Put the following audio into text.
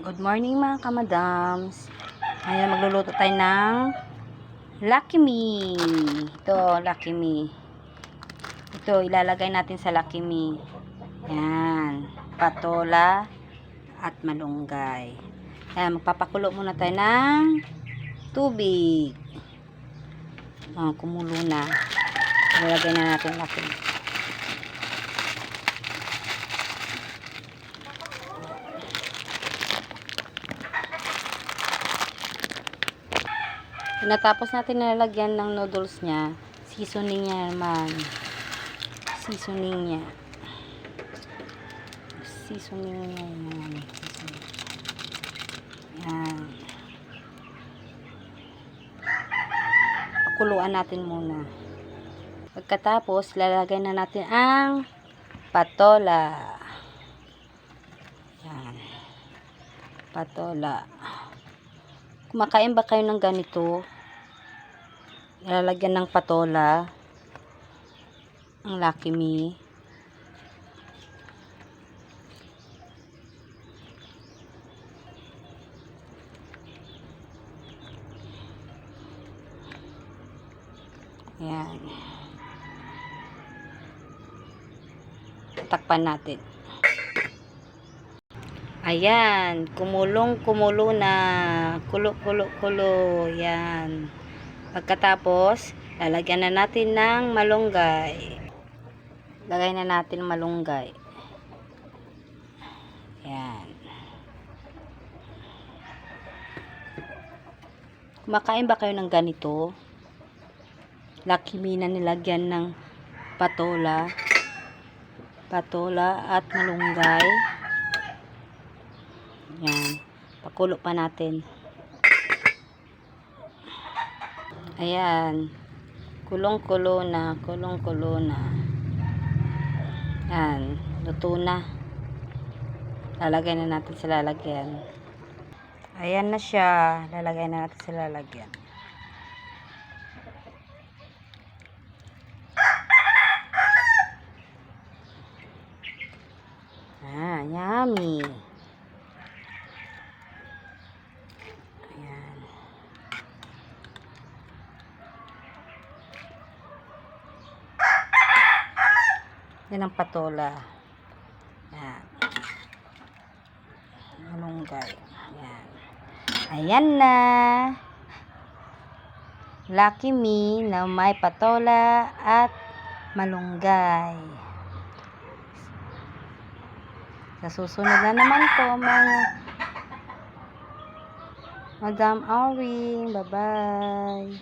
Good morning mga kamadams. Ngayon magluluto tayo ng Lucky Me. Ito, Lucky Me. Ito, ilalagay natin sa Lucky Me. Yan. Patola at malunggay. Yan, magpapakulo muna tayo ng tubig. Kumulo na. Ilalagay na natin Lucky Me. Natapos natin nilalagyan ng noodles niya, seasoning niya naman. Seasoning niya. Seasoning niya yan. Yan. Pakuluan natin muna. Pagkatapos, lalagay na natin ang patola. Yan. Patola. Kumakain ba kayo ng ganito? Lalagyan ng patola ang Lucky Me. Ayan. Takpan natin. Ayan, kumulo na. Kulo. Yan. Pagkatapos, lalagyan na natin ng malunggay. Lagay na natin malunggay. Yan. Kumakain ba kayo ng ganito? Lucky Me na nilagyan ng patola at malunggay. Yan. Pakulo pa natin. Ayan. Kulong-kulo na. Yan. Luto na. Lalagay na natin sa lalagyan. Ayan na siya. Lalagay na natin sa lalagyan. Yummy. Ayan. Yan ang patola. Ayan. Malunggay. Ayan. Ayan na. Lucky Me na may patola at malunggay. Sa susunod na naman po mga Madam Auring. Bye-bye.